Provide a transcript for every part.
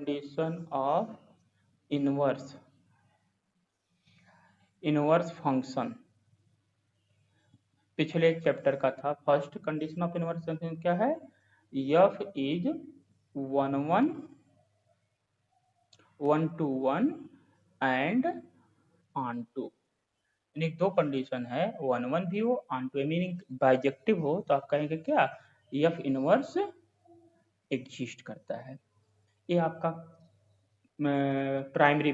Condition of inverse function पिछले एक chapter का था। First condition of inverse function क्या है? f is 1 1 1 to 1 and onto, यानी दो कंडीशन है, 1 1 भी हो ऑन टू मीनिंग बाइजेक्टिव हो, तो आप कहेंगे क्या? f इनवर्स एग्जिस्ट करता है। ये आपका प्राइमरी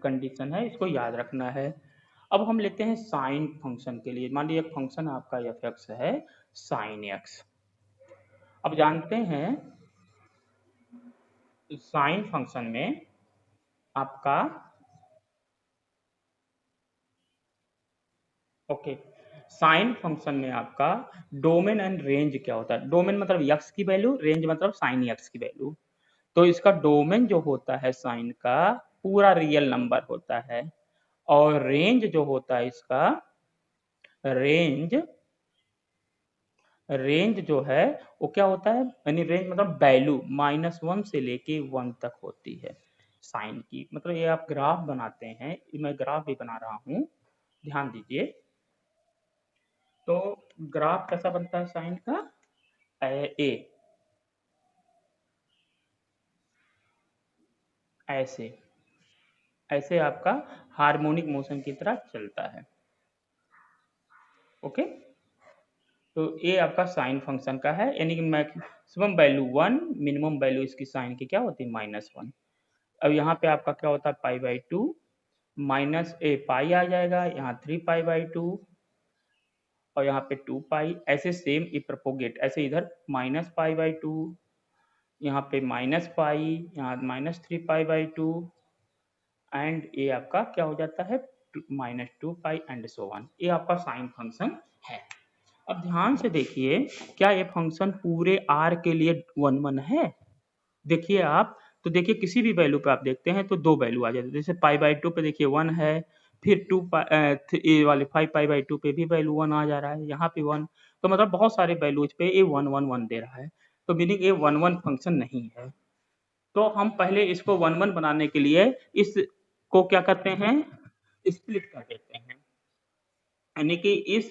कंडीशन है, इसको याद रखना है। अब हम लेते हैं साइन फंक्शन के लिए। मान लीजिए एक फंक्शन आपका एफ एक्स है, साइन एक्स। अब जानते हैं साइन फंक्शन में आपका साइन फंक्शन में आपका डोमेन एंड रेंज क्या होता है? डोमेन मतलब एक्स की वैल्यू, रेंज मतलब साइन एक्स की वैल्यू। तो इसका डोमेन जो होता है साइन का पूरा रियल नंबर होता है, और रेंज जो होता है इसका रेंज जो है वो क्या होता है, यानी रेंज मतलब वैल्यू -1 से लेके 1 तक होती है साइन की। मतलब ये आप ग्राफ बनाते हैं, मैं ग्राफ भी बना रहा हूँ, ध्यान दीजिए। तो ग्राफ कैसा बनता है साइन का? ऐसे ऐसे आपका हार्मोनिक मोशन की तरह चलता है। ओके, तो ये आपका साइन फंक्शन का है, यानी कि मैक्सिमम वैल्यू 1, मिनिमम वैल्यू इसकी साइन की क्या होती है? -1। अब यहाँ पे आपका क्या होता है? π/2 माइनस पाई आ जाएगा, यहाँ 3π/2 और यहाँ पे 2π। ऐसे सेम ये प्रोपोगेट, ऐसे इधर -π/2, यहाँ पे -पाई, यहाँ -3π/2 एंड ये आपका क्या हो जाता है? -2π एंड सो ऑन। ये आपका साइन फंक्शन है। अब ध्यान से देखिए, क्या ये फंक्शन पूरे आर के लिए 1 1 है? देखिए आप, तो देखिए किसी भी वैल्यू पे आप देखते हैं तो दो वैल्यू आ जाते हैं। जैसे π/2 पे देखिए 1 है, फिर ये वाले 5π/2 पे भी वैल्यू 1 आ जा रहा है, यहाँ पे 1। तो मतलब बहुत सारे वैल्यूज पे ये 1 1 1 दे रहा है, तो मीनिंग ये 1 1 फंक्शन नहीं है। तो हम पहले इसको 1 1 बनाने के लिए इसको क्या करते हैं? स्प्लिट कर देते हैं, यानी कि इस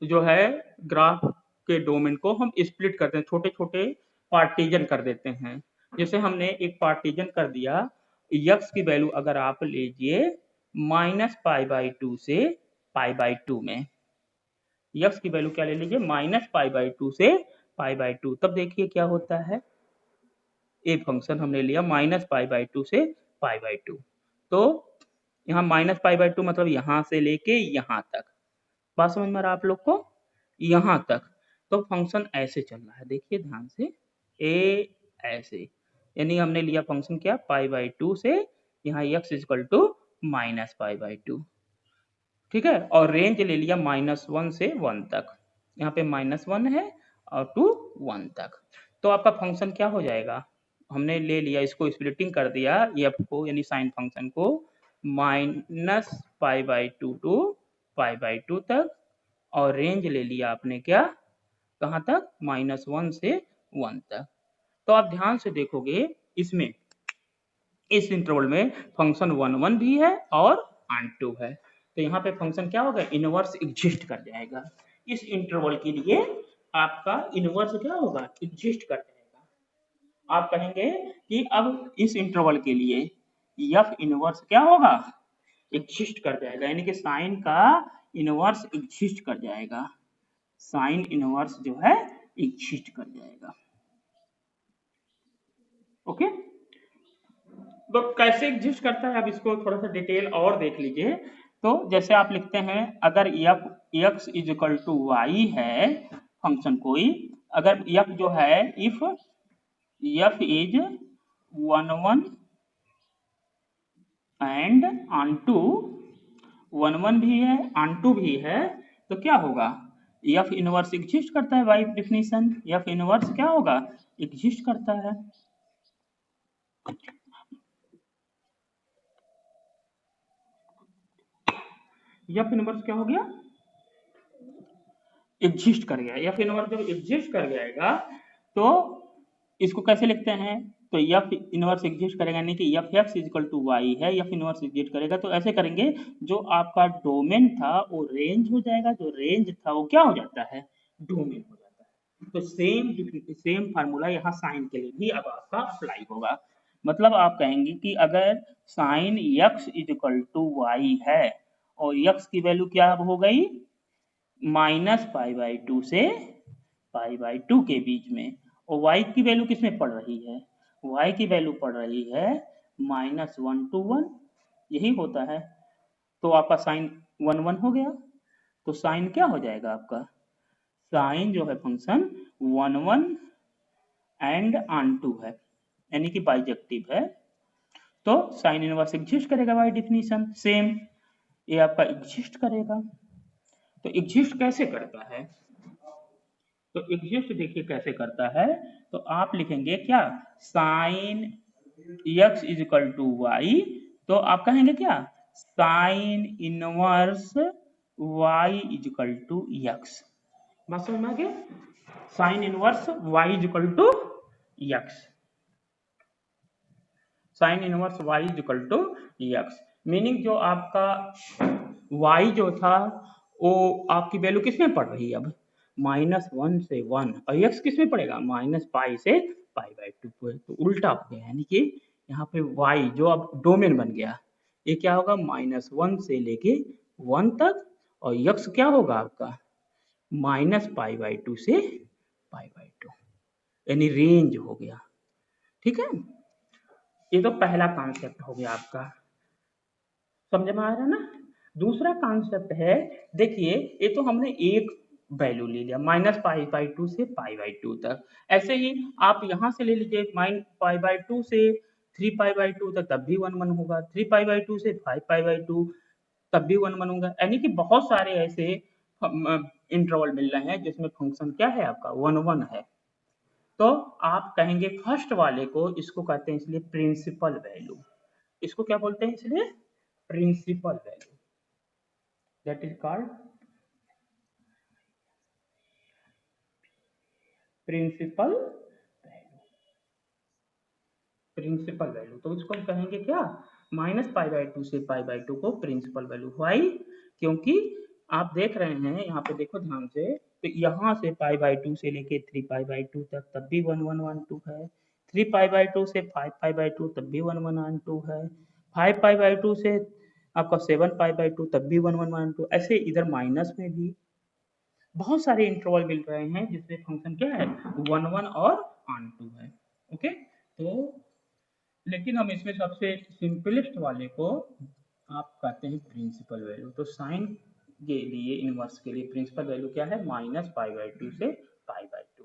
जो है ग्राफ के डोमेन को हम स्प्लिट करते हैं, छोटे छोटे पार्टीजन कर देते हैं। जैसे हमने एक पार्टीजन कर दिया, यक्स की वैल्यू अगर आप लीजिए -π/2 से π/2 में, यक्स की वैल्यू क्या ले लीजिए? -π/2 से π/2। तब देखिए क्या होता है, एक फंक्शन हमने लिया -π/2 से π/2, तो यहाँ -π/2 मतलब यहाँ से लेके यहाँ तक। बात समझ में आ रहा आप लोग को? यहाँ तक। तो फंक्शन ऐसे चल रहा है, देखिए ध्यान से, ए ऐसे, यानी हमने लिया फंक्शन क्या? π/2 से यहाँ x -π/2, ठीक है, और रेंज ले लिया -1 से 1 तक, यहाँ पे -1 है और टू 1 तक। तो आपका फंक्शन क्या हो जाएगा? हमने ले लिया, इसको स्प्लिटिंग कर दिया f को, यानी साइन फंक्शन को, -π/2 टू π/2 तक, और रेंज ले लिया आपने क्या? कहाँ तक? -1 से 1 तक। तो आप ध्यान से देखोगे इसमें, इस इंटरवल में फंक्शन 1 1 भी है और ऑन टू है, तो यहाँ पे फंक्शन क्या होगा? इनवर्स एग्जिस्ट कर जाएगा। इस इंटरवल के लिए आपका इनवर्स क्या होगा? एग्जिस्ट कर जाएगा। आप कहेंगे कि अब इस इंटरवल के लिए f इनवर्स क्या होगा? एग्जिस्ट कर जाएगा, यानी कि साइन का इनवर्स एग्जिस्ट कर जाएगा, साइन इनवर्स जो है एग्जिस्ट कर जाएगा। ओके, तो कैसे एग्जिस्ट करता है, अब इसको थोड़ा सा डिटेल और देख लीजिए। तो जैसे आप लिखते हैं, अगर x = y है फंक्शन कोई, अगर f जो है, if f is 1 1 and onto 1 1 भी है, ऑन टू भी है, तो क्या होगा? f इनवर्स एग्जिस्ट करता है बाय डेफिनेशन। f इनवर्स क्या होगा? एग्जिस्ट करता है। f इनवर्स क्या हो गया? एग्जिस्ट कर गया। f इनवर्स जब एग्जिस्ट कर जाएगा तो इसको कैसे लिखते हैं? तो एफ इनवर्स एग्जिस्ट करेगा, यानी कि f x is equal to y है, एफ इनवर्स एग्जिस्ट करेगा। तो ऐसे करेंगे, जो आपका डोमेन था वो रेंज हो जाएगा, जो रेंज था वो क्या हो जाता है, डोमेन हो जाता है। तो सेम फार्मूला यहाँ साइन के लिए भी अब आपका अप्लाई होगा। मतलब आप कहेंगे कि अगर sine x is equal to y है और एक्स की वैल्यू क्या हो गई, -π/2 से π/2 के बीच में, और y की वैल्यू किस में पड़ रही है, y की वैल्यू पड़ रही है -1 to 1, यही होता है। तो आपका साइन 1 1 हो गया। तो साइन क्या हो जाएगा आपका, साइन जो है फंक्शन 1 1 एंड ऑन टू है, यानी कि बाइजेक्टिव है। तो साइन इनवर्स एग्जिस्ट करेगा बाय डिफिनीशन, सेम ये आपका एग्जिस्ट करेगा। तो एग्जिस्ट कैसे करता है, तो एग्जिस्ट देखिए कैसे करता है। तो आप लिखेंगे क्या, sine x is equal to y, तो आप कहेंगे क्या, sine inverse y is equal to x. बात समझ में आ गया, sine inverse y is equal to x, sine inverse y is equal to x. Meaning जो आपका y जो था वो आपकी वैल्यू किस में पड़ रही है अब, -1 से 1, और x किस में पड़ेगा, -π से π/2 पे। तो उल्टा हो गया, यानी कि यहाँ पे y जो अब डोमेन बन गया, ये क्या होगा, -1 से लेके 1 तक, और x क्या होगा आपका, -π/2 से π/2, यानी रेंज हो गया। ठीक है, ये तो पहला कॉन्सेप्ट हो गया आपका, समझ में आ रहा है ना। दूसरा कॉन्सेप्ट है, देखिए ये तो हमने एक वैल्यू ले लिया -π/2 से π/2 तक। ऐसे ही आप यहाँ से ले लीजिए -π/2 से 3π/2 तक, तब भी 1 1 होगा, 3π/2 से 5π/2 तब भी 1 1 होगा, यानी कि बहुत सारे ऐसे इंटरवल मिल रहे हैं जिसमें फंक्शन क्या है आपका 1 1 है। तो आप कहेंगे फर्स्ट वाले को, इसको कहते हैं इसलिए प्रिंसिपल वैल्यू, इसको क्या बोलते हैं इसलिए, principal value, that is called principal value, principal value. तो इसको हम कहेंगे क्या, -π/2 से π/2 को प्रिंसिपल वैल्यू। व्हाई, क्योंकि आप देख रहे हैं यहाँ पे, देखो ध्यान से, तो यहाँ से π/2 से लेके 3π/2 तक तब भी 1 1 1 2 है, 3π/2 से 5π/2 तब भी 1 1 1 2 है, 5π/2 से आपका 7π/2 तब भी 1 1 1 2, ऐसे इधर माइनस में भी बहुत सारे इंटरवल मिल रहे हैं जिसमें फंक्शन क्या है 1 1 और ऑन 2 है। ओके, तो लेकिन हम इसमें सबसे सिंपलेस्ट वाले को आप कहते हैं प्रिंसिपल वैल्यू। तो साइन के लिए इनवर्स के लिए प्रिंसिपल वैल्यू क्या है, -π/2 से π/2।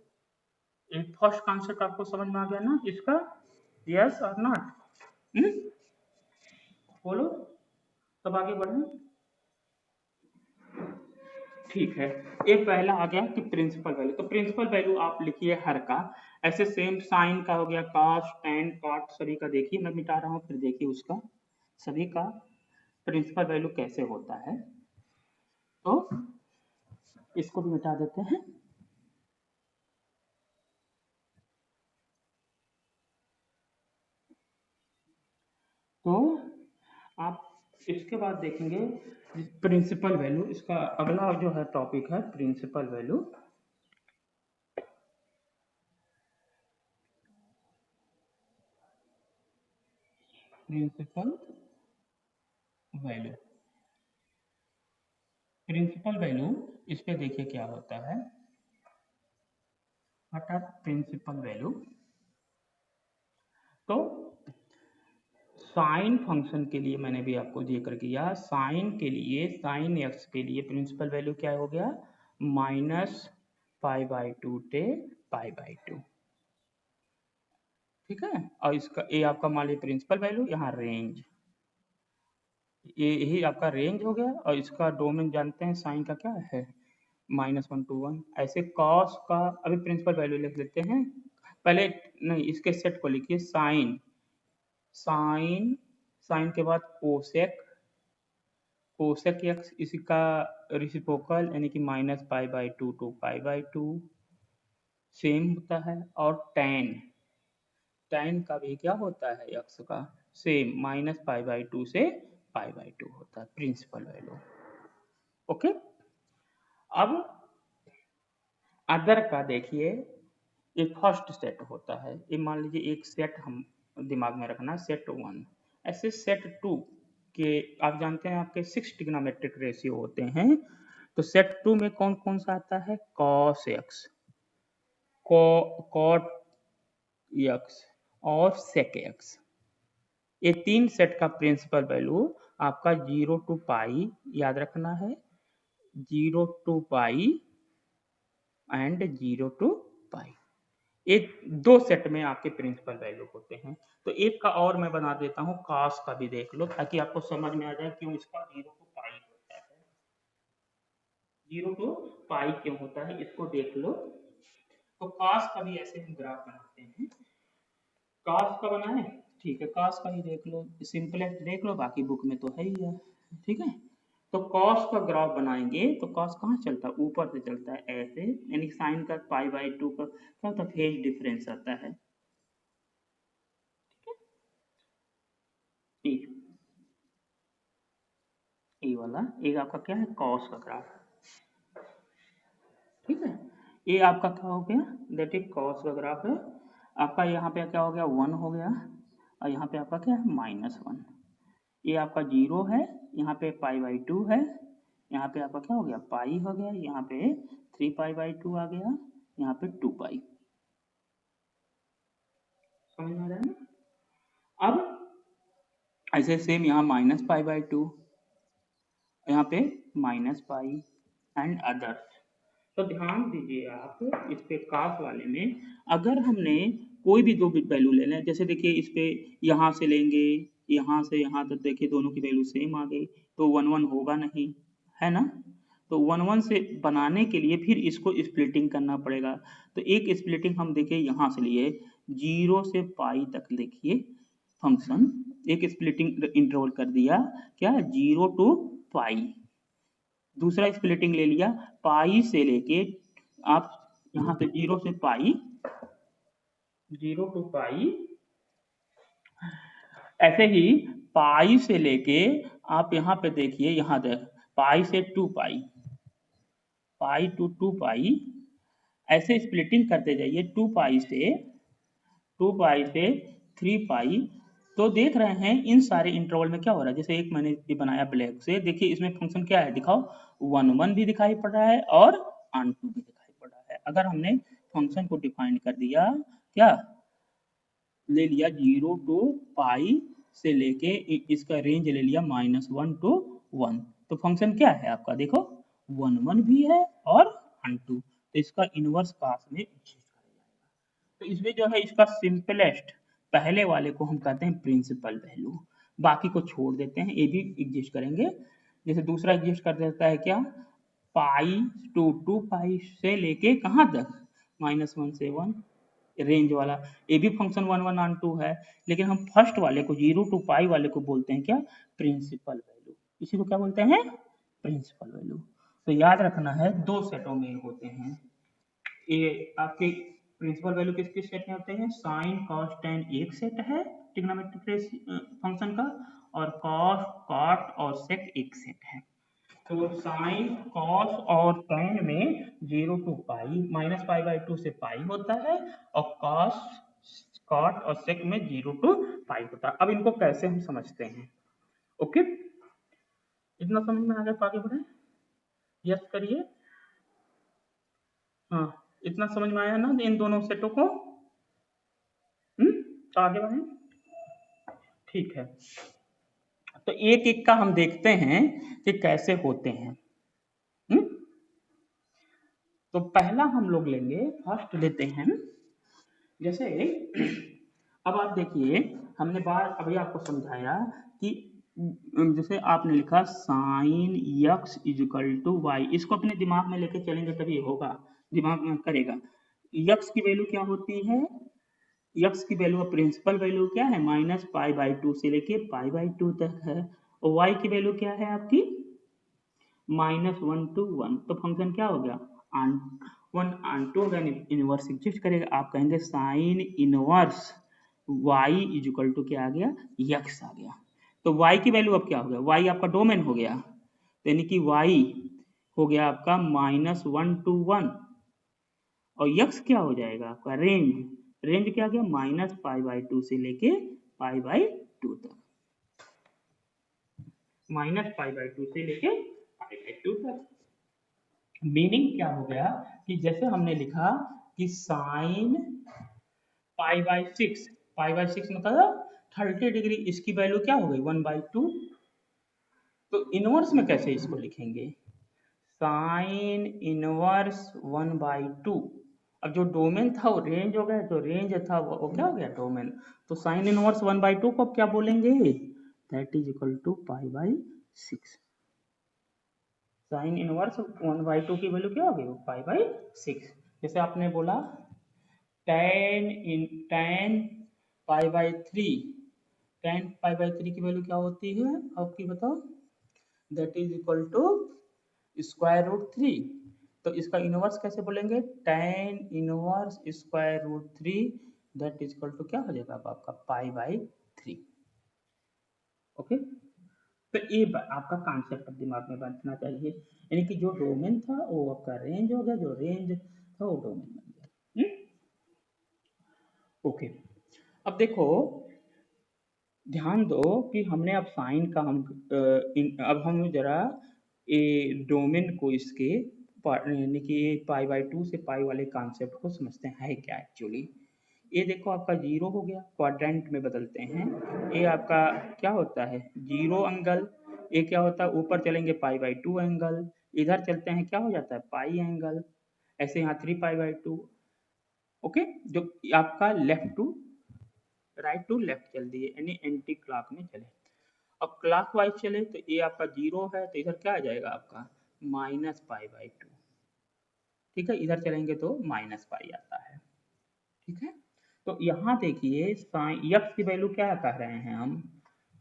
एक फर्स्ट कॉन्सेप्ट आपको समझ में आ गया ना इसका, यस और नॉट, बोलो, तब आगे बढ़े। ठीक है, एक पहला आ गया कि प्रिंसिपल वैल्यू, तो प्रिंसिपल वैल्यू आप लिखिए हर का। ऐसे सेम साइन का हो गया, कॉस टेन कॉट सभी का देखिए, मैं मिटा रहा हूँ, फिर देखिए उसका सभी का प्रिंसिपल वैल्यू कैसे होता है। तो इसको भी मिटा देते हैं। तो आप इसके बाद देखेंगे प्रिंसिपल वैल्यू, इसका अगला जो है टॉपिक है principal value. Principal value, principal value इस पे देखिए क्या होता है, अर्थात प्रिंसिपल वैल्यू। तो साइन फंक्शन के लिए मैंने भी आपको जिक्र किया, साइन के लिए, साइन एक्स के लिए प्रिंसिपल वैल्यू क्या हो गया, -π/2 से π/2। ठीक है, और इसका ये आपका मान लीजिए प्रिंसिपल वैल्यू, यहाँ रेंज, ये यही आपका रेंज हो गया, और इसका डोमेन जानते हैं साइन का क्या है, -1 to 1। ऐसे कॉस का अभी प्रिंसिपल वैल्यू लिख लेते हैं पहले, नहीं इसके सेट को लिखिए, साइन, साइन, साइन के बाद कोसेक, कोसेक एक्स इसका रिसिप्रोकल, यानी कि -π/2 to π/2 सेम होता है, और टेन, tan का भी क्या होता है x का सेम -π/2 से π/2 होता है प्रिंसिपल वैल्यू। ओके, अब अदर का देखिए, ये फर्स्ट सेट होता है, ये मान लीजिए एक सेट हम दिमाग में रखना, सेट 1। ऐसे सेट 2 के आप जानते हैं आपके 6 ट्रिग्नोमेट्रिक रेशियो होते हैं, तो सेट 2 में कौन कौन सा आता है, cos x, cot x और sec x। ये तीन सेट का प्रिंसिपल वैल्यू आपका 0 टू पाई याद रखना है, 0 टू पाई एंड 0 टू पाई, एक दो सेट में आपके प्रिंसिपल वैल्यू होते हैं। तो एक का और मैं बना देता हूँ, cos का भी देख लो ताकि आपको समझ में आ जाए क्यों इसका 0 टू पाई होता है, 0 टू पाई क्यों होता है इसको देख लो। तो cos का भी ऐसे हम ग्राफ बनाते हैं, cos का बनाए, ठीक है, cos का ही देख लो, सिंपलेस्ट देख लो, बाकी बुक में तो है ही है, ठीक है। तो cos का ग्राफ बनाएंगे तो cos कहाँ चलता है, ऊपर से चलता है ऐसे, यानी साइन का π/2 का क्या होता है, फेज डिफरेंस आता है, ठीक है। ये वाला एक आपका क्या है, cos का ग्राफ, ठीक है। ये आपका क्या हो गया, दैट इज cos का ग्राफ है आपका, यहाँ पे क्या हो गया 1 हो गया, और यहाँ पे आपका क्या है -1। ये आपका 0 है, यहाँ पे π/2 है, यहाँ पे आपका क्या हो गया पाई हो गया, यहाँ पे 3π/2 आ गया, यहाँ पे 2 पाई। समझ में आ रहा है ना। अब ऐसे सेम यहाँ -π/2, यहाँ पे -पाई एंड अदर्स। तो ध्यान दीजिए आप इस पे काफ वाले में, अगर हमने कोई भी दो वैल्यू ले लें, जैसे देखिए इस पे यहाँ से लेंगे, यहाँ से यहाँ तक देखिए दोनों की वैल्यू सेम आ गई, तो 1 1 होगा नहीं, है ना। तो 1 1 से बनाने के लिए फिर इसको स्प्लिटिंग करना पड़ेगा। तो एक स्प्लिटिंग हम देखिए यहाँ से लिए 0 से पाई तक, देखिए फंक्शन एक स्प्लिटिंग इंटरवल कर दिया क्या, 0 टू पाई। दूसरा स्प्लिटिंग ले लिया पाई से लेके, आप यहाँ से 0 से पाई, 0 टू पाई, ऐसे ही पाई से लेके आप यहाँ पे देखिए, यहाँ देख पाई से 2 पाई, पाई टू 2 पाई, ऐसे स्प्लिटिंग करते जाइए 2 पाई से 3 पाई। तो देख रहे हैं इन सारे इंटरवल में क्या हो रहा है, जैसे एक मैंने ये बनाया ब्लैक से, देखिए इसमें फंक्शन क्या है दिखाओ, 1 1 भी दिखाई पड़ रहा है और ऑन 2 भी दिखाई पड़ रहा है। अगर हमने फंक्शन को डिफाइन कर दिया, क्या ले लिया 0 टू पाई से लेके इसका रेंज ले लिया -1 टू 1, तो फंक्शन क्या है आपका देखो 1 1 भी है और ऑन 2, तो इसका इनवर्स पास में एग्जिस्ट करेगा। तो इसमें जो है इसका सिंपलेस्ट पहले वाले को हम कहते हैं प्रिंसिपल वैल्यू, बाकी को छोड़ देते हैं, ये भी एग्जिस्ट करेंगे। जैसे दूसरा एग्जिस्ट कर देता है क्या, पाई टू 2 पाई से लेके कहाँ तक, -1 से 1, रेंज वाला, ये भी फंक्शन 1 1 ऑन 2 है, लेकिन हम फर्स्ट वाले को 0 टू पाई वाले को बोलते हैं क्या, प्रिंसिपल वैल्यू। इसी को क्या बोलते हैं, प्रिंसिपल वैल्यू। तो याद रखना है दो सेटों में होते हैं ये आपके प्रिंसिपल वैल्यू, किस किस सेट में होते हैं, साइन कॉस टेन एक सेट है ट्रिग्नोमेट्रिक फंक्शन का, और कॉस कॉट और सेक एक सेट है। तो साइन कॉस और टेन में 0 टू पाई, -π/2 से पाई होता है, और कॉस कॉट और सेक में 0 टू पाई होता है। अब इनको कैसे हम समझते हैं, ओके, इतना समझ में आ गया तो आगे बढ़े, यस करिए। हाँ, इतना समझ में आया ना इन दोनों सेटों को, तो आगे बढ़े, ठीक है। तो एक एक का हम देखते हैं कि कैसे होते हैं। तो पहला हम लोग लेंगे, फर्स्ट लेते हैं, जैसे अब आप देखिए हमने बार अभी आपको समझाया कि जैसे आपने लिखा sine x is equal to y, इसको अपने दिमाग में लेके चलेंगे तभी होगा, दिमाग में करेगा। x की वैल्यू क्या होती है, x की वैल्यू प्रिंसिपल वैल्यू क्या है, -π/2 से लेके π/2 तक है, और y की वैल्यू क्या है आपकी -1 टू 1, तो फंक्शन क्या हो गया ऑन 1 ऑन 2, इनवर्स एग्जिस्ट करेगा। आप कहेंगे sine inverse y is equal to क्या आ गया, x आ गया। तो y की वैल्यू अब क्या हो गया, y आपका डोमेन हो गया, तो यानी कि y हो गया आपका -1 to 1 और x क्या हो जाएगा आपका रेंज, रेंज क्या गया -π/2 से लेके π/2 तक, -π/2 से लेके π/2 तक। मीनिंग क्या हो गया कि जैसे हमने लिखा कि साइन π/6, π/6 मतलब 30 डिग्री, इसकी वैल्यू क्या हो गई 1/2। तो इनवर्स में कैसे इसको लिखेंगे, साइन इनवर्स 1/2। अब जो डोमेन था वो रेंज हो गया, जो रेंज था वो क्या हो गया डोमेन। तो साइन इनवर्स 1/2 को अब क्या बोलेंगे, that is equal to π/6। Sine inverse 1/2 की वैल्यू क्या हो गई π/6। जैसे आपने बोला tan π/3, tan π/3 की वैल्यू क्या होती है आपकी बताओ, दैट इज इक्वल टू √3। तो इसका इनवर्स कैसे बोलेंगे, tan inverse √3 that is equal to क्या हो जाएगा आपका π/3। ओके, तो ये आपका कॉन्सेप्ट दिमाग में बैठना चाहिए, यानी कि जो डोमेन था वो आपका रेंज हो गया, जो रेंज था वो डोमेन बन गया। ओके, अब देखो ध्यान दो कि हमने अब साइन का अब हम जरा ए डोमेन को इसके यानी कि π/2 से पाई वाले कॉन्सेप्ट को समझते हैं है क्या एक्चुअली। ये देखो आपका जीरो हो गया, क्वाड्रेंट में बदलते हैं, ये आपका क्या होता है जीरो एंगल, ये क्या होता है ऊपर चलेंगे π/2 एंगल, इधर चलते हैं क्या हो जाता है पाई एंगल, ऐसे यहाँ 3π/2। ओके, जो आपका left to right to left चल दिए यानी एंटी क्लॉक में चले। अब क्लॉक वाइज चले तो ये आपका जीरो है, तो इधर क्या आ जाएगा आपका -π/2। ठीक है, इधर चलेंगे तो -π आता है। ठीक है, तो यहाँ देखिए साइन यक्स की वैल्यू क्या कह रहे हैं हम,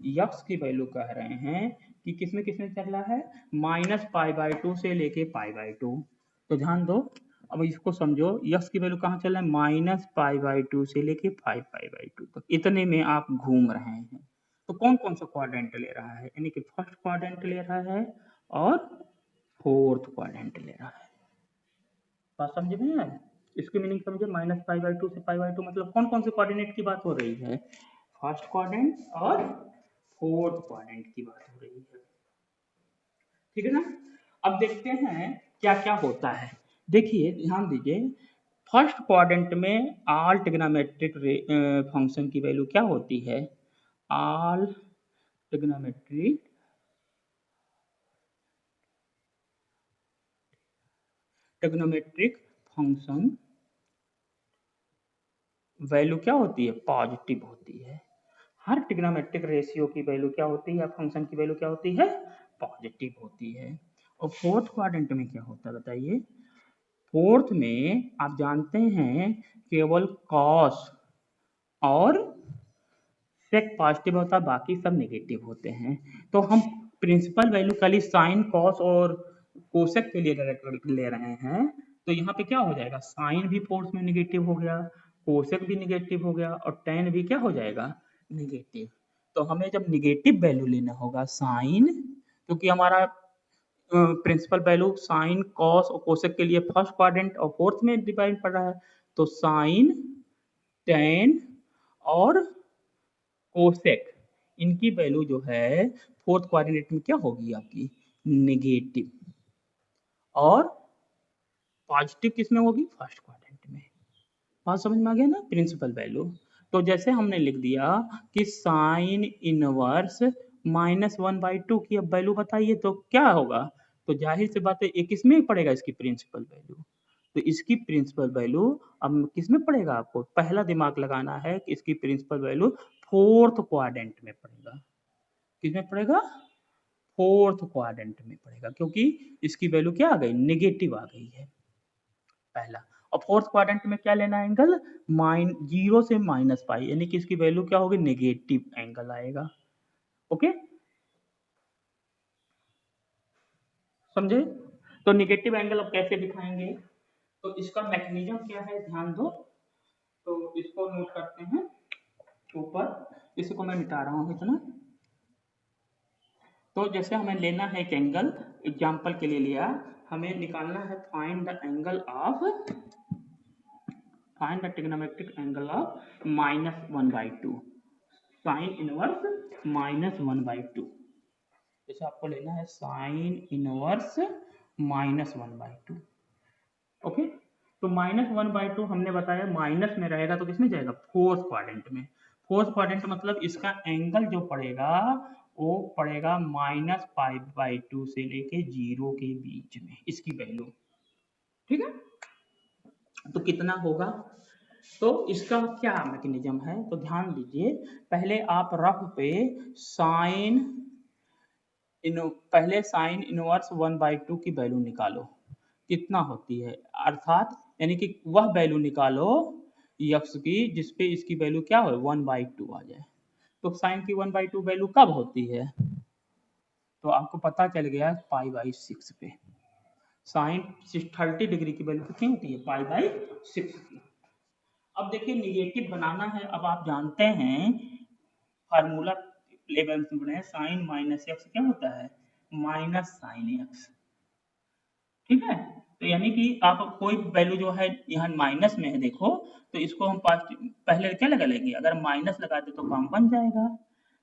यक्स की वैल्यू कह रहे हैं कि किसमें किसमें चल रहा है -π/2 से लेके π/2। तो ध्यान दो, अब इसको समझो, यक्स की वैल्यू कहाँ चल रहा है -π/2 से लेके 5π/2 तक, इतने में आप घूम रहे हैं। तो कौन कौन सा क्वाड्रेंट ले रहा है, यानी कि फर्स्ट क्वाड्रेंट ले रहा है और फोर्थ क्वाड्रेंट ले रहा है। बात समझ में आए, इसकी मीनिंग समझे, -π/2 से π/2 मतलब कौन कौन से कोऑर्डिनेट की बात हो रही है, फर्स्ट क्वाड्रेंट और फोर्थ क्वाड्रेंट की बात हो रही है। ठीक है ना, अब देखते हैं क्या क्या होता है। देखिए ध्यान दीजिए, फर्स्ट क्वाड्रेंट में ऑल ट्रिग्नोमेट्रिक फंक्शन की वैल्यू क्या होती है, ऑल ट्रिग्नोमेट्रिक फंक्शन वैल्यू क्या होती है पॉजिटिव होती है। हर ट्रिग्नोमेट्रिक रेशियो की वैल्यू क्या होती है, फंक्शन की वैल्यू क्या होती है पॉजिटिव होती है। और फोर्थ क्वाड्रेंट में क्या होता है बताइए, फोर्थ में आप जानते हैं केवल कॉस और सेक पॉजिटिव होता है, बाकी सब नेगेटिव होते हैं। तो हम प्रिंसिपल वैल्यू खाली साइन कॉस और कोसेक के लिए ले रहे हैं, तो यहाँ पे क्या हो जाएगा साइन भी फोर्थ में नेगेटिव हो गया, कोसेक भी नेगेटिव हो गया और टेन भी क्या हो जाएगा नेगेटिव। तो हमें जब नेगेटिव वैल्यू लेना होगा साइन, क्योंकि हमारा प्रिंसिपल वैल्यू साइन कॉस और कोसेक के लिए फर्स्ट क्वाड्रेंट और फोर्थ में डिवाइड पड़ रहा है, तो साइन टेन और कोसेक इनकी वैल्यू जो है फोर्थ क्वाड्रेंट में क्या होगी आपकी नेगेटिव, और पॉजिटिव किसमें होगी फर्स्ट क्वाड्रेंट में। बात समझ में आ गया ना प्रिंसिपल वैल्यू। तो जैसे हमने लिख दिया कि साइन इनवर्स -1/2 की अब वैल्यू बताइए तो क्या होगा, तो जाहिर सी बात है ये किसमें पड़ेगा इसकी प्रिंसिपल वैल्यू, तो इसकी प्रिंसिपल वैल्यू अब किसमें पड़ेगा, आपको पहला दिमाग लगाना है कि इसकी प्रिंसिपल वैल्यू फोर्थ क्वाड्रेंट में पड़ेगा। किसमें पड़ेगा फोर्थ क्वाड्रेंट में पड़ेगा, क्योंकि इसकी वैल्यू क्या आ गई नेगेटिव आ गई है पहला। और फोर्थ क्वाड्रेंट में क्या लेना एंगल जीरो से -π, यानी कि इसकी वैल्यू क्या होगी नेगेटिव एंगल आएगा। ओके समझे, तो नेगेटिव एंगल अब कैसे दिखाएंगे, तो इसका मैकेनिज्म क्या है ध्यान दो, तो इसको नोट करते हैं। ऊपर इसको मैं मिटा रहा हूँ इतना। तो जैसे हमें लेना है एक एंगल, एग्जाम्पल के लिए लिया, हमें निकालना है find the angle of, find the trigonometric angle of -1/2, sign inverse -1/2। जैसे आपको लेना है साइन इनवर्स -1/2। ओके, तो -1/2 हमने बताया माइनस में रहेगा तो किसमें जाएगा, फोर्थ क्वाड्रेंट में। फोर्थ क्वाड्रेंट मतलब इसका एंगल जो पड़ेगा वो पड़ेगा -π/2 से लेके 0 के बीच में, इसकी वैल्यू। ठीक है, तो कितना होगा, तो इसका क्या मैकेनिज्म है, तो ध्यान दीजिए। पहले आप रफ पे साइन पहले साइन इनवर्स 1/2 की वैल्यू निकालो, कितना होती है, अर्थात यानी कि वह वैल्यू निकालो यक्स की जिसपे इसकी वैल्यू क्या हो 1/2 आ जाए। तो साइन की 1/2 वैल्यू कब होती है, तो आपको पता चल गया π/6 पे। साइन 30 डिग्री की वैल्यू कितनी होती है, π/6 की। अब देखिए निगेटिव बनाना है, अब आप जानते हैं फार्मूला लेवल में साइन माइनस एक्स क्या होता है, माइनस साइन एक्स। ठीक है, तो यानी कि आप कोई वैल्यू जो है यहाँ माइनस में है देखो, तो इसको हम पहले क्या लगा लेंगे, अगर माइनस लगा दे तो काम बन जाएगा।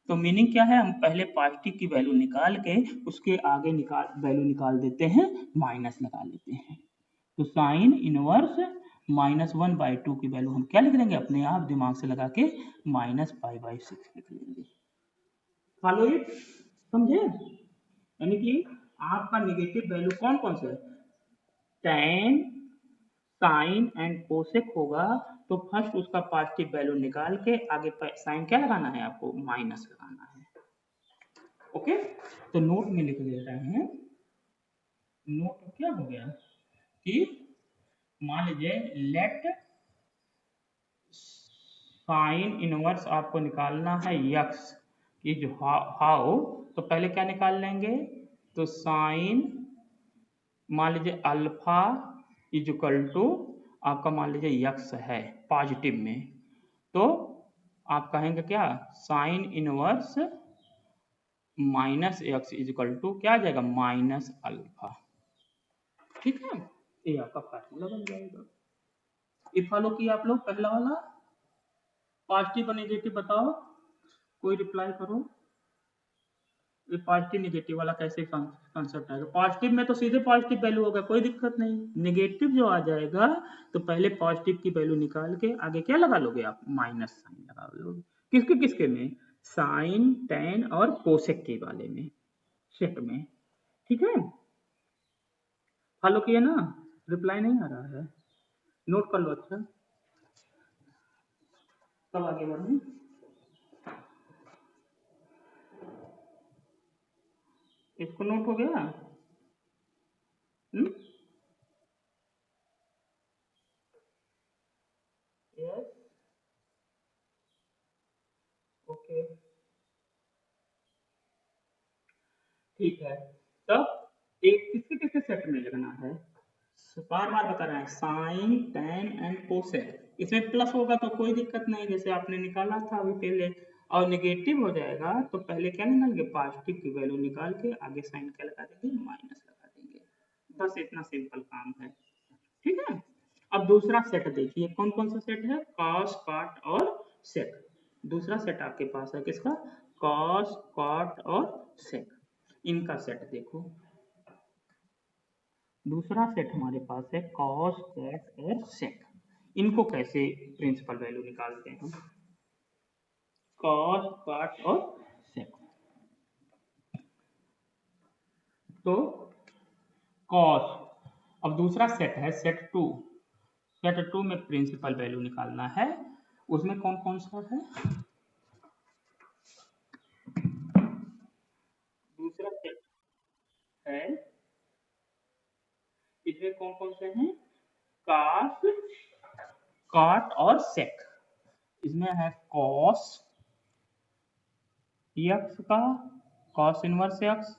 तो मीनिंग क्या है, हम पहले पॉजिटिव की वैल्यू निकाल के उसके आगे वैल्यू निकाल देते हैं, माइनस लगा लेते हैं। तो साइन इनवर्स -1/2 की वैल्यू हम क्या लिख देंगे, अपने आप दिमाग से लगा के -π/6 लिख लेंगे। फॉलो इट, समझे, यानी कि आपका निगेटिव वैल्यू कौन कौन से है, tan, साइन एंड कोसेक होगा, तो फर्स्ट उसका पॉजिटिव वैल्यू निकाल के आगे साइन क्या लगाना है, आपको माइनस लगाना है। ओके, तो नोट में लिख दे रहे हैं, नोट क्या हो गया कि मान लीजिए लेट साइन इनवर्स आपको निकालना है यक्स की जो हाउ, तो पहले क्या निकाल लेंगे, तो साइन मान लीजिए अल्फा इजकल टू आपका मान लीजिए यक्स है पॉजिटिव में, तो आप कहेंगे क्या, sine inverse -x is equal to क्या आ जाएगा, -अल्फा। ठीक है, ये आपका फार्मूला बन जाएगा। ये फॉलो किया आप लोग, पहला वाला पॉजिटिव और नेगेटिव बताओ, कोई रिप्लाई करो। ये पॉजिटिव नेगेटिव वाला कैसे कंसेप्ट आएगा, पॉजिटिव में तो सीधे पॉजिटिव वैल्यू होगा, कोई दिक्कत नहीं। नेगेटिव जो आ जाएगा तो पहले पॉजिटिव की वैल्यू निकाल के आगे क्या लगा लोगे आप, माइनस साइन लगा लोगे। किसके किसके में, साइन टेन और कोसेक के वाले में, सेट में। ठीक है, फॉलो किया ना, रिप्लाई नहीं आ रहा है, नोट कर लो। अच्छा, कब आगे बढ़े, इसको नोट हो गया। यस, ओके, ठीक है। तब एक किसके किसके सेट में लगना है, बार बार बता रहे हैं, साइन टेन एंड कोसेक, इसमें प्लस होगा तो कोई दिक्कत नहीं, जैसे आपने निकाला था अभी पहले। और नेगेटिव हो जाएगा तो पहले क्या निकालेंगे, पॉजिटिव की वैल्यू निकाल के आगे साइन क्या लगा देंगे, माइनस लगा देंगे। बस इतना सिंपल काम है। ठीक है, अब दूसरा सेट देखिए, कौन कौन सा सेट है, कॉस कॉट और सेक। दूसरा सेट आपके पास है किसका, कॉस कॉट और सेक, इनका सेट देखो। दूसरा सेट हमारे पास है कॉस कॉट और सेक। इनको कैसे प्रिंसिपल वैल्यू निकालते हैं, कॉस कॉट और सेक। तो कॉस, अब दूसरा सेट है सेट टू, सेट टू में प्रिंसिपल वैल्यू निकालना है, उसमें कौन कौन सा है, दूसरा सेट है, इसमें कौन कौन से हैं, कॉस कॉट और सेक। इसमें है कॉस एक्स का, cos inverse x,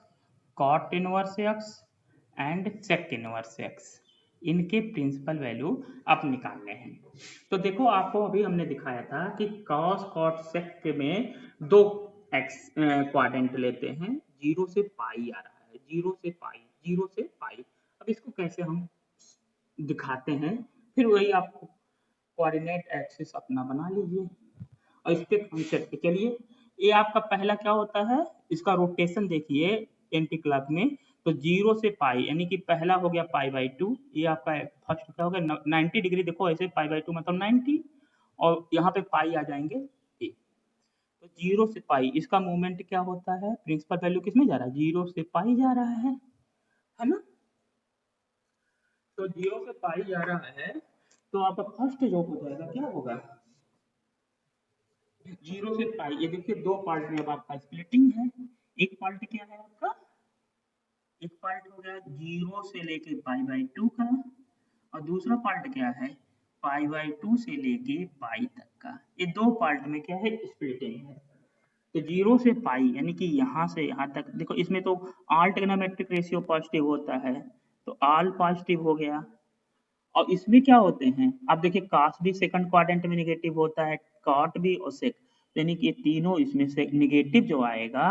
cot inverse x and sec inverse x. इनके प्रिंसिपल वैल्यू आप निकालने हैं। तो देखो आपको अभी हमने दिखाया था कि कॉस कॉट सेक में दो एक्स क्वाड्रेंट लेते हैं, 0 से पाई आ रहा है, 0 से पाई, 0 से पाई। अब इसको कैसे हम दिखाते हैं, फिर वही आपको कोऑर्डिनेट एक्सिस अपना बना लीजिए और इस पे कॉन्सेप्ट पे चलिए। ये आपका पहला क्या होता है, इसका रोटेशन देखिए एंटी क्लॉक में, तो 0 से पाई यानी कि पहला हो गया पाई बाई 2, ये आपका फर्स्ट क्या हो गया 90 डिग्री, देखो ऐसे पाई बाई 2 मतलब 90, और यहाँ पे पाई आ जाएंगे ए। तो 0 से पाई इसका मूवमेंट क्या होता है, प्रिंसिपल वैल्यू किसमें जा रहा है, 0 से पाई जा रहा है ना। तो 0 से पाई जा रहा है, तो आपका फर्स्ट जो हो जाएगा क्या होगा, 0 से पाई, ये देखिए दो पार्ट में अब आपका स्प्लिटिंग है। एक पार्ट क्या है आपका, एक पार्ट हो गया 0 से लेके पाई बाई 2 का, और दूसरा पार्ट क्या है पाई बाई 2 से लेके पाई तक का। ये दो पार्ट में क्या है स्प्लिटिंग है। तो 0 से पाई यानी कि यहाँ से यहाँ तक, देखो इसमें तो ऑल ट्रिग्नोमेट्रिक रेशियो पॉजिटिव होता है, तो ऑल पॉजिटिव हो गया। और इसमें क्या होते हैं, आप देखिए कास्ट भी सेकंड क्वाड्रेंट में निगेटिव होता है, कॉट भी और सेक, यानी कि तीनों इसमें से निगेटिव जो आएगा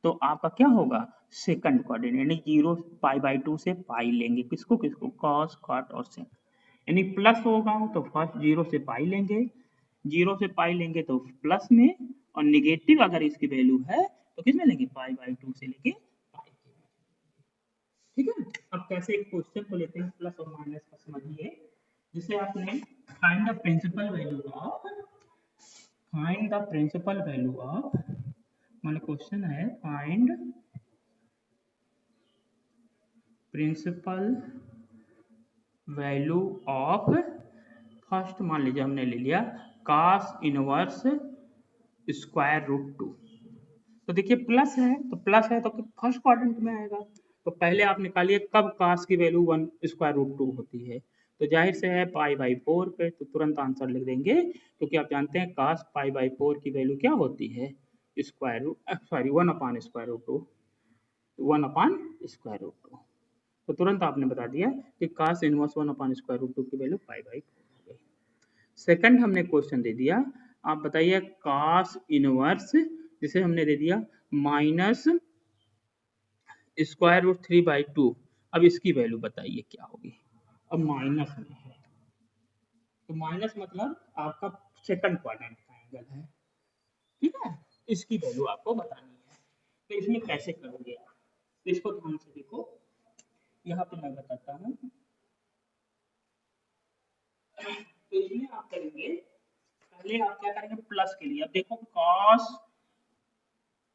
तो आपका क्या होगा सेकंड क्वाड्रेंट, यानी 0 पाई बाई 2 से पाई लेंगे, किसको किसको कॉस कॉट और सेक। यानी प्लस होगा तो फर्स्ट 0 से पाई लेंगे, 0 से पाई लेंगे तो प्लस में, और निगेटिव अगर इसकी वैल्यू है तो किस में लेंगे पाई बाई 2 से लेके पाई। ठीक है, अब कैसे एक क्वेश्चन को लेते हैं प्लस और माइनस का समझिए, जिसे आपने find the principal value of, find the principal value of, मान क्वेश्चन है find principal value of, first मान लीजिए हमने ले लिया cos इनवर्स स्क्वायर रूट 2। तो देखिए प्लस है तो फर्स्ट क्वाड्रेंट में आएगा, तो पहले आप निकालिए कब कास की वैल्यू 1 स्क्वायर रूट 2 होती है, तो जाहिर से है पाई बाई 4 पे, तो तुरंत आंसर लिख देंगे, क्योंकि आप जानते हैं कास पाई बाई 4 की वैल्यू क्या होती है square root, sorry 1 upon square root 2, 1 upon square root 2। तो तुरंत आपने बता दिया कि cos inverse 1 upon square root 2 की वैल्यू पाई बाई 4 हो गई। सेकंड हमने क्वेश्चन दे दिया, आप बताइए कास इनवर्स, जिसे हमने दे दिया माइनस स्क्वायर रूट 3 बाई 2, अब इसकी वैल्यू बताइए क्या होगी। अब माइनस में है, तो माइनस मतलब आपका सेकंड क्वाड्रेंट का एंगल है, ठीक है, इसकी वैल्यू आपको बतानी है। तो इसमें कैसे करोगे आप, तो इसको ध्यान से देखो, यहाँ पे मैं बताता हूँ। तो इसमें आप करेंगे, पहले आप क्या करेंगे प्लस के लिए, अब देखो कॉस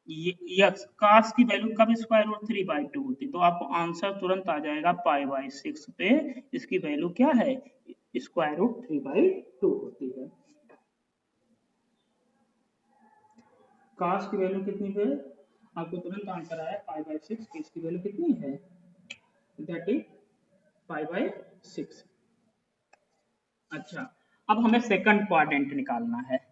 यस कास की वैल्यू कब स्क्वायर रूट 3 बाई 2 होती है, तो आपको आंसर तुरंत आ जाएगा पाई बाई 6 पे, इसकी वैल्यू क्या है स्क्वायर रूट 3 बाई 2 होती है। कास की वैल्यू कितनी है, आपको तुरंत आंसर आया पाई बाई 6, इसकी वैल्यू कितनी है दैट इज पाई बाई 6। अच्छा, अब हमें सेकंड क्वाड्रेंट निकालना है,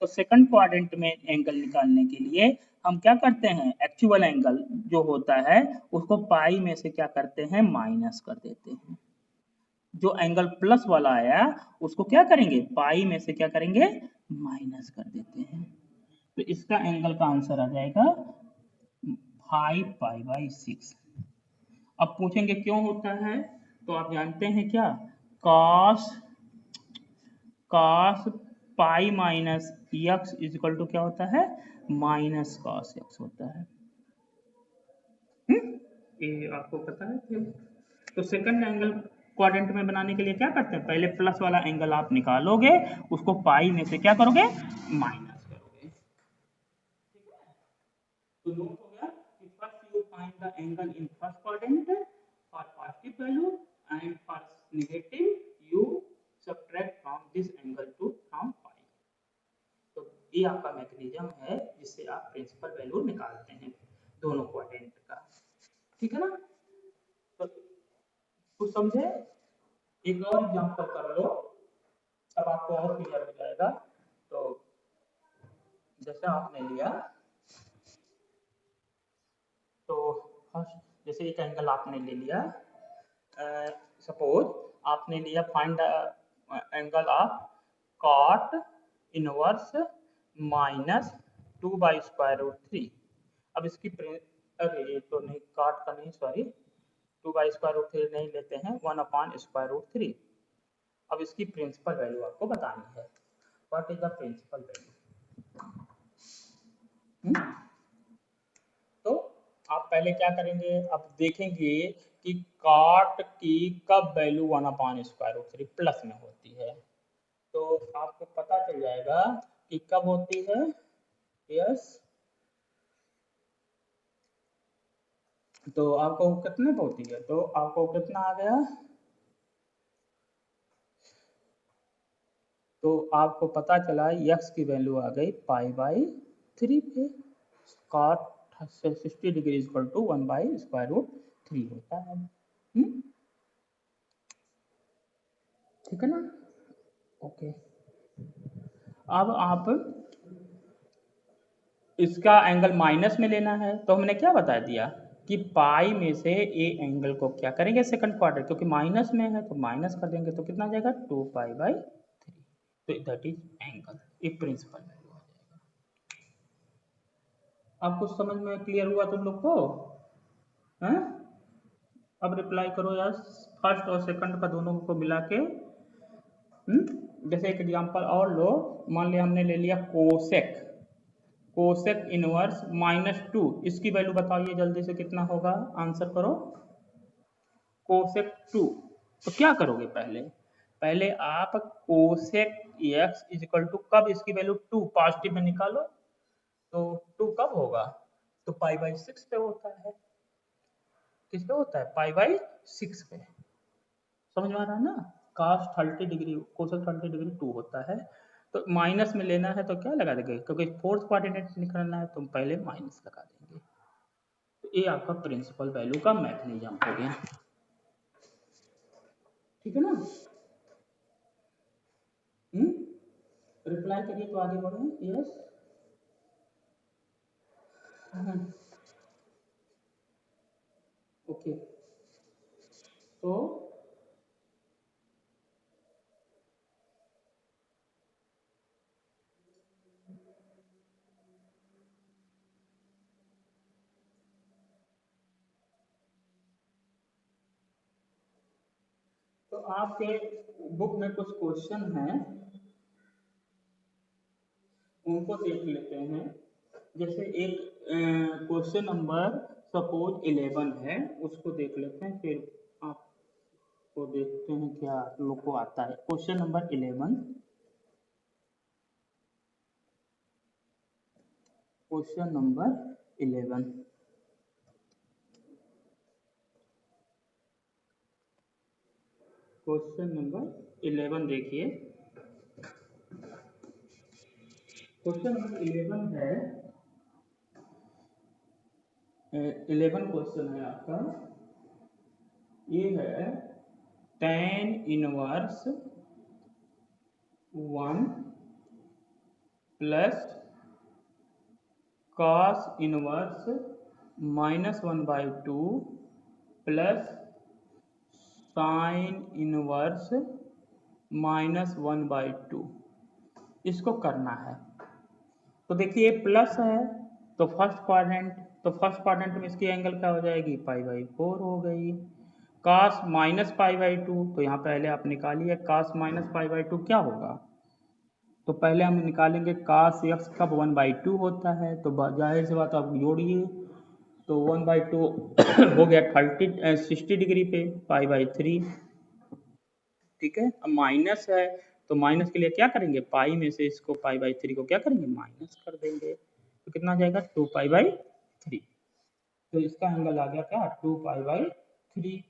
तो सेकंड क्वाड्रेंट में एंगल निकालने के लिए हम क्या करते हैं, एक्चुअल एंगल जो होता है उसको पाई में से क्या करते हैं माइनस कर देते हैं, जो एंगल प्लस वाला आया उसको क्या करेंगे पाई में से क्या करेंगे माइनस कर देते हैं, तो इसका एंगल का आंसर आ जाएगा 5 पाई बाई 6। अब पूछेंगे क्यों होता है, तो आप जानते हैं क्या, cos cos pi minus x is equal to क्या होता है माइनस cos एक्स होता है। ये आपको पता है फिर? तो सेकंड एंगल क्वाड्रेंट में बनाने के लिए क्या करते हैं, पहले प्लस वाला एंगल आप निकालोगे, उसको पाई में से क्या करोगे माइनस करोगे। ठीक है, तो नोट हो गया कि first you find the angle in first quadrant for positive value, and for negative you subtract from this angle to from pi. तो ये आपका मैकेनिज्म है जिससे आप प्रिंसिपल वैल्यू निकालते हैं दोनों क्वाड्रेंट का, ठीक है ना। तो कुछ समझे, एक और एग्जांपल कर लो, तब आपको और क्लियर हो जाएगा। तो जैसे आपने लिया, तो फर्स्ट जैसे एक एंगल आपने ले लिया, सपोज आपने लिया find the angle of cot inverse minus 2/√3। अब इसकी अरे ये तो नहीं, कॉट का नहीं, सॉरी, 2/√3 नहीं लेते हैं, 1/√3। अब इसकी प्रिंसिपल वैल्यू आपको बतानी है। What is the principal value? तो आप पहले क्या करेंगे, अब देखेंगे कि कॉट की कब वैल्यू 1/√3 प्लस में होती है। तो आपको पता चल जाएगा कि कब होती है। यस, तो आपको कितने पे होती है, तो आपको कितना आ गया, तो आपको पता चला यक्स की वैल्यू आ गई π/3 पे। कॉट 60 डिग्री इक्वल टू 1/√3 होता है। ठीक है ना? ओके। अब आप इसका एंगल माइनस में लेना है, तो हमने क्या बता दिया कि पाई में से ए एंगल को क्या करेंगे, सेकंड क्वार्टर, क्योंकि माइनस में है तो माइनस कर देंगे, तो कितना आ जाएगा 2π/3। तो दैट इज एंगल, एक प्रिंसिपल वैल्यू आ जाएगा। अब कुछ समझ में क्लियर हुआ तुम लोग को? हैं? अब रिप्लाई करो यार, फर्स्ट और सेकंड का दोनों को मिला के। जैसे एक एग्जांपल और लो, मान लिया हमने ले लिया कोसेक, कोसेक इनवर्स -2, इसकी वैल्यू बताइए जल्दी से कितना होगा, आंसर करो। कोसेक 2, तो क्या करोगे, पहले पहले आप cosec x is equal to, कब इसकी वैल्यू 2 पॉजिटिव में निकालो, तो 2 कब होगा, तो π/6 पे होता है। किस पे होता है, π/6 पे। समझ में आ रहा है ना? cos 30 डिग्री, कोसेक 30 डिग्री 2 होता है। तो माइनस में लेना है तो क्या लगा देंगे, क्योंकि फोर्थ कोऑर्डिनेट निकालना है तो पहले माइनस लगा देंगे। तो ये आपका प्रिंसिपल वैल्यू का मैकेनिज्म हो गया। ठीक है ना? रिप्लाई करिए तो आगे बढ़े। Yes, okay. तो आपके बुक में कुछ क्वेश्चन हैं, उनको देख लेते हैं। जैसे एक क्वेश्चन नंबर सपोज 11 है, उसको देख लेते हैं, फिर आपको देखते हैं क्या लोग को आता है। Question number 11, question number 11, question number 11 देखिए। क्वेश्चन नंबर 11 है, 11 क्वेश्चन है आपका, ये है tan inverse 1 plus cos inverse -1/2 plus sin inverse -1/2, इसको करना है। तो देखिए प्लस है तो फर्स्ट क्वाड्रेंट, तो फर्स्ट क्वाड्रेंट में इसकी एंगल क्या हो जाएगी, π/4 हो गई। cos -π/2, तो यहाँ पहले आप निकालिए cos -π/2 क्या होगा, तो पहले हम निकालेंगे cos x कब 1/2 होता है, तो जाहिर सी बात आप जोड़िए, तो 1/2 हो गया 60 डिग्री पे π/3। ठीक है, अब माइनस है तो माइनस के लिए क्या करेंगे, पाई में से इसको π/3 को क्या करेंगे, माइनस कर देंगे, तो कितना जाएगा 2π/3। तो इसका एंगल आ गया क्या, 2π/3।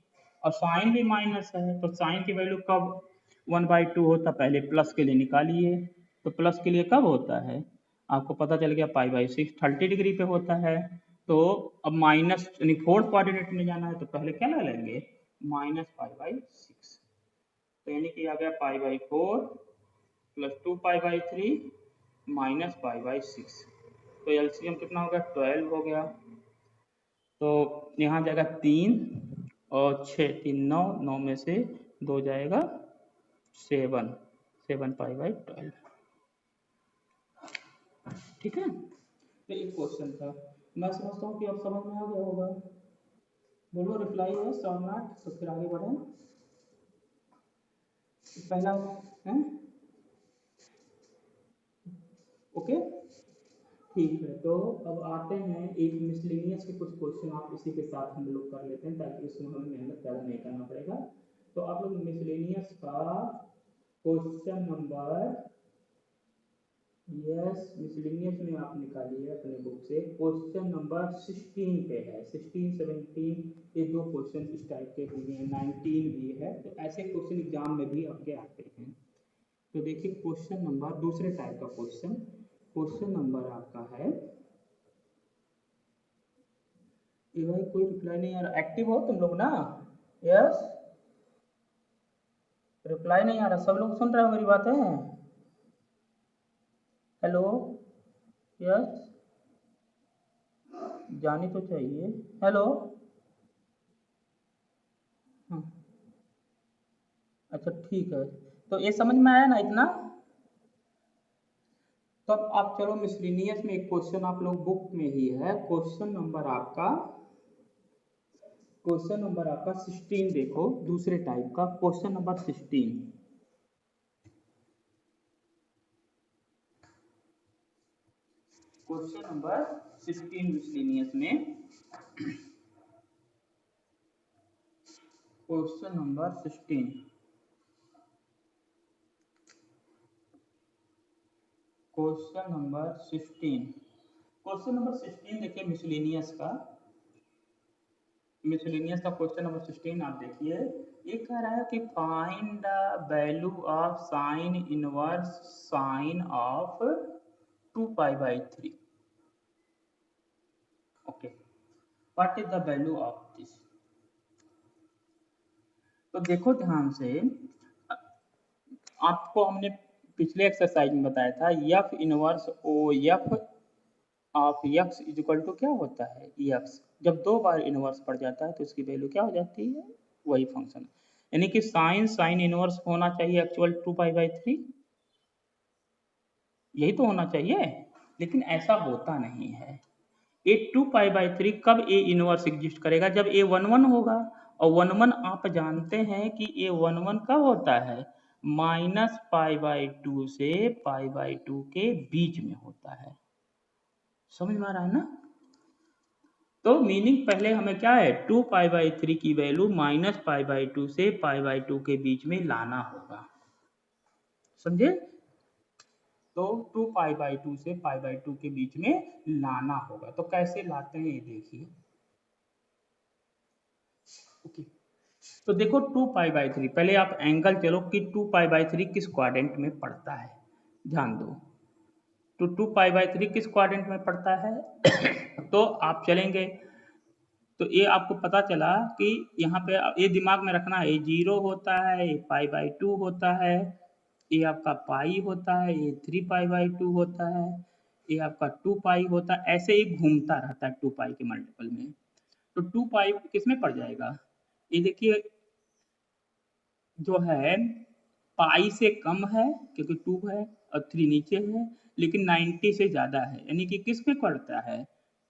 और साइन भी माइनस है, तो साइन की वैल्यू कब 1/2 होता, पहले प्लस के लिए निकालिए, तो प्लस के लिए कब होता है, आपको पता चल गया π/6 30 डिग्री पे होता है। तो अब माइनस यानी फोर्थ कोऑर्डिनेट में जाना है, तो पहले क्या ले लेंगे, -π/6, तो यानी कि आ गया π/4 प्लस 2π/3 -π/6, तो एलसीएम कितना हो गया, 12 हो गया। तो यहाँ जाएगा 3 और 6, 3 9, 9 में से 2 जाएगा 7 7π/12। ठीक है, तो एक क्वेश्चन था, मैं समझता हूँ कि अब समझ में आ गया होगा। बोलो रिप्लाई है और नॉट, तो फिर आगे बढ़े। पहला है ओके, ठीक है। तो अब आते हैं एक मिसलेनियस के कुछ क्वेश्चन, आप इसी के साथ हम लोग कर लेते हैं ताकि इसमें हमें मेहनत ज़्यादा नहीं करना पड़ेगा। तो आप लोग मिसलेनियस का क्वेश्चन नंबर, यस मिसलेनियस में आप निकालिए अपने बुक से, क्वेश्चन नंबर 16 पे है। 16 17 ये दो क्वेश्चन इस टाइप के दिए हैं, 19 भी है। तो ऐसे क्वेश्चन एग्जाम में भी आपके आते हैं। तो देखिए क्वेश्चन नंबर, दूसरे टाइप का क्वेश्चन, क्वेश्चन नंबर आपका है, ये भाई कोई रिप्लाई नहीं आ रहा, एक्टिव हो तुम लोग ना? यस, रिप्लाई नहीं आ रहा, सब लोग सुन रहे हो मेरी बातें? हेलो, यस, जानी तो चाहिए। हेलो, हाँ, अच्छा ठीक है, तो ये समझ में आया ना इतना? तो अब आप चलो मिसलिनियस में एक क्वेश्चन आप लोग बुक में ही है, क्वेश्चन नंबर आपका 16 देखो, दूसरे टाइप का question number 16। Question number 16 miscellaneous में, question number 16, question number 16, question number 16 देखिए मिसलिनियस का, मिसलिनियस का क्वेश्चन नंबर 16 आप देखिए। ये कह रहा है कि find the value of sine inverse sine of 2π/3। Okay, what is the value of this? तो देखो ध्यान से, आपको हमने पिछले एक्सरसाइज में बताया था f inverse o f of x is equal to क्या होता है, एक्स। जब दो बार इनवर्स पड़ जाता है तो इसकी वैल्यू क्या हो जाती है, वही फंक्शन। यानी कि साइन इनवर्स होना चाहिए एक्चुअल 2π/3, यही तो होना चाहिए, लेकिन ऐसा होता नहीं है। ए 2π/3 कब ए इनवर्स एग्जिस्ट करेगा, जब ए 1 1 होगा। और 1 1 आप जानते हैं कि ए 1 1 कब होता है, -π/2 से π/2 के बीच में होता है। समझ में आ रहा है ना? तो मीनिंग पहले हमें क्या है, 2π/3 की वैल्यू -π/2 से π/2 के बीच में लाना होगा। समझे? तो 2π/2 से π/2 के बीच में लाना होगा। तो कैसे लाते हैं ये देखिए। ओके, तो देखो 2π/3, पहले आप एंगल चलो कि 2π/3 किस क्वाड्रेंट में पड़ता है, ध्यान दो। तो 2π/3 किस क्वाड्रेंट में पड़ता है तो आप चलेंगे, तो ये आपको पता चला कि यहाँ पे ये दिमाग में रखना है, ये 0 होता है, ये π/2 होता है, ये आपका पाई होता है, ये 3π/2 होता है, ये आपका 2π होता है, ऐसे ही घूमता रहता है 2π के मल्टीपल में। तो 2π किस में पड़ जाएगा, ये देखिए जो है पाई से कम है क्योंकि 2 है और 3 नीचे है, लेकिन 90 से ज़्यादा है, यानी कि किस में पड़ता है,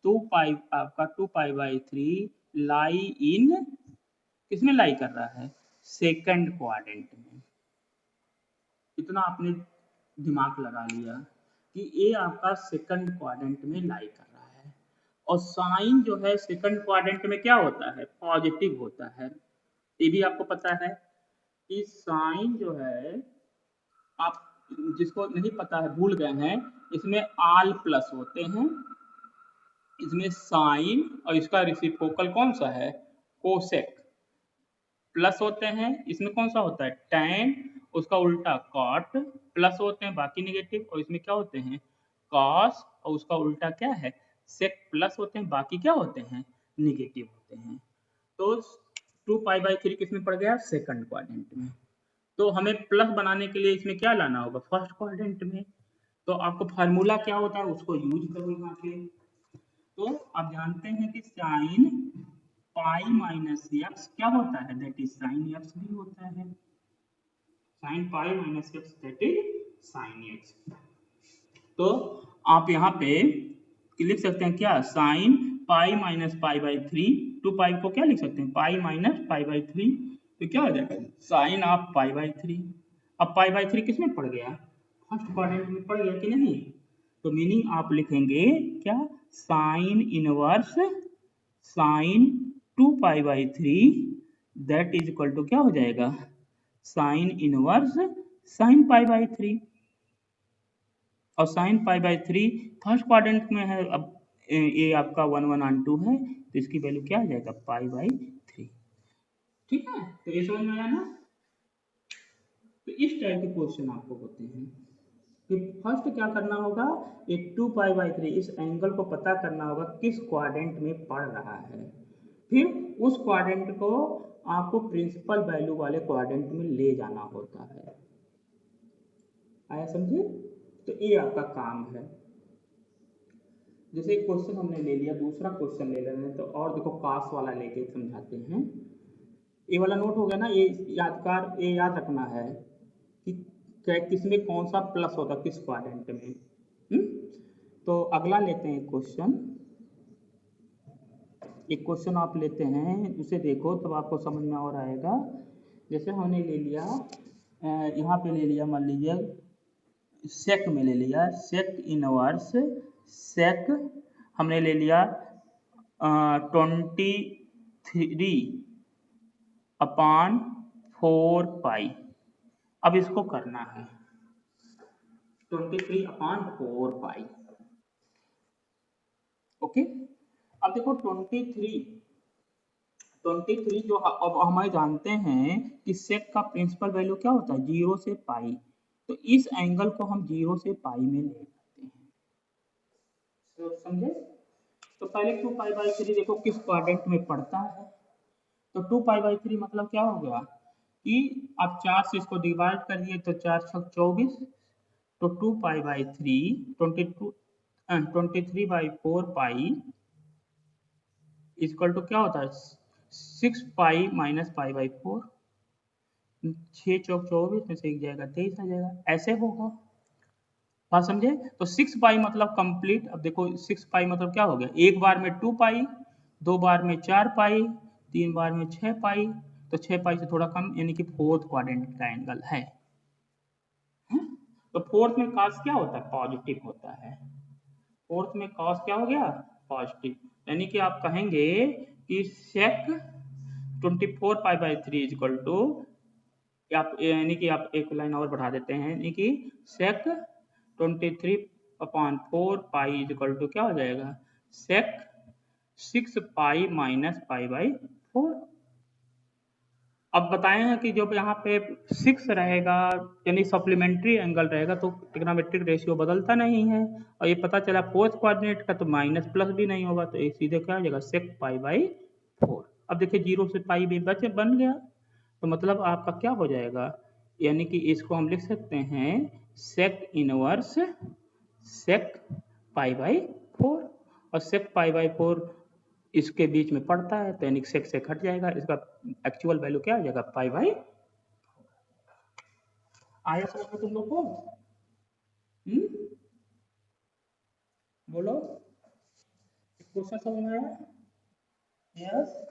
2π, आपका 2π/3 लाई इन, किसमें लाई कर रहा है, सेकंड क्वाड्रेंट में। इतना आपने दिमाग लगा लिया कि ये आपका सेकंड क्वाड्रेंट में लाई कर रहा है। और साइन जो है सेकंड क्वाड्रेंट में क्या होता है, पॉजिटिव होता है। ये भी आपको पता है कि साइन जो है, आप जिसको नहीं पता है भूल गए हैं, इसमें आल प्लस होते हैं, इसमें साइन और इसका रेसिप्रोकल कौन सा है, कोसेक प्लस होते हैं, इसमें कौन सा होता है टैन, उसका उल्टा कॉट प्लस होते हैं, बाकी नेगेटिव। और इसमें क्या होते हैं कॉस, और उसका उल्टा क्या है सेक प्लस होते हैं, बाकी क्या होते हैं निगेटिव होते हैं। तो 2π/3 किस में पड़ गया, सेकंड क्वाड्रेंट में। तो हमें प्लस बनाने के लिए इसमें क्या लाना होगा, फर्स्ट क्वाड्रेंट में। तो आपको फार्मूला क्या होता है उसको यूज करो यहाँ पे। तो आप जानते हैं कि साइन पाई माइनस एक्स क्या होता है, दैट इज साइन एक्स भी होता है। Sine pi minus X that is sine X. तो आप यहाँ पे लिख सकते हैं क्या, sine pi minus pi by three. Two pi को क्या लिख सकते हैं, pi minus pi by three. तो क्या हो जाएगा, sine of pi by three. अब पाई बाई थ्री किस में पड़ गया, फर्स्ट क्वाड्रेंट में पड़ गया कि नहीं। तो मीनिंग आप लिखेंगे क्या, sine inverse sine two pi by three that is equal to क्या हो जाएगा, sine inverse sine pi by three. और sine pi by three first quadrant में है। अब ये आपका 1 1 2 है, तो इसकी वैल्यू क्या आ जाएगा, पाई बाई थ्री। ठीक है, तो ये समझ में आया ना। तो इस टाइप के क्वेश्चन आपको होते हैं कि फर्स्ट क्या करना होगा, एक 2 पाई बाई थ्री इस एंगल को पता करना होगा किस क्वाड्रेंट में पड़ रहा है। फिर उस क्वाड्रेंट को आपको प्रिंसिपल वैल्यू वाले क्वाड्रेंट में ले जाना होता है। आया समझे। तो ये आपका काम है। जैसे एक क्वेश्चन हमने ले लिया, दूसरा क्वेश्चन ले लेते हैं। तो और देखो कास वाला लेके समझाते हैं। ये वाला नोट हो गया ना, ये यादगार, ये याद रखना है कि क्या किसमें कौन सा प्लस होता है, किस क्वाड्रेंट में। हुँ? तो अगला लेते हैं क्वेश्चन। एक क्वेश्चन आप लेते हैं, उसे देखो तब आपको समझ में और आएगा। जैसे हमने ले लिया यहाँ पे ले लिया, मान लीजिए सेक में ले लिया, सेक इनवर्स सेक हमने ले लिया 23 अपॉन 4 पाई। अब इसको करना है 23 अपॉन 4 पाई। ओके, अब देखो 23 जो अब हमें जानते हैं कि सेक का प्रिंसिपल वैल्यू क्या होता है, 0 से पाई। तो इस एंगल को हम 0 से पाई में ले जाते हैं। तो समझे। तो पहले 2 पाई बाई थ्री देखो किस क्वाड्रेंट में पड़ता है। तो 2 पाई बाई थ्री मतलब क्या हो गया कि आप 4 से इसको डिवाइड करिए तो 4 6 24। तो 2 pi by three 23/4 pi equal to क्या होता है, 6 pi minus pi by four. 6 चौक 24 में से एक जाएगा 23 आ जाएगा, ऐसे होगा। बात समझे। तो 6 पाई मतलब कंप्लीट। अब देखो 6 पाई मतलब क्या हो गया, एक बार में 2 पाई, 2 बार में 4 पाई, 3 बार में 6 पाई। तो 6 पाई से थोड़ा कम, यानी कि फोर्थ क्वाड्रेंट का एंगल है। तो फोर्थ में कॉस क्या होता है, पॉजिटिव होता है। फोर्थ में कॉस क्या हो गया, पॉजिटिव। यानी कि आप कहेंगे कि sec 24 pi by three is equal to, आप यानी कि आप एक लाइन और बढ़ा देते हैं, यानी कि सेक 23/4 पाई इज इक्वल टू क्या हो जाएगा, सेक 6 pi minus pi by four. अब बताए हैं कि जब यहाँ पे 6 रहेगा यानी सप्लीमेंट्री एंगल रहेगा तो ट्रिग्नोमेट्रिक रेशियो बदलता नहीं है। और ये पता चला फोर्थ क्वाड्रेंट का तो माइनस प्लस भी नहीं होगा, तो एक सीधे क्या हो जाएगा, सेक पाई बाई फोर। अब देखिए 0 से पाई भी बन गया। तो मतलब आपका क्या हो जाएगा, यानी कि इसको हम लिख सकते हैं sec inverse sec pi by four. और सेक पाई बाई फोर इसके बीच में पड़ता है, तो यानी सेक से हट जाएगा, इसका एक्चुअल वैल्यू क्या आ जाएगा, पाई बाई। आया समझ में तुम लोग को। हम्म, बोलो, क्वेश्चन समझ में आया। यस।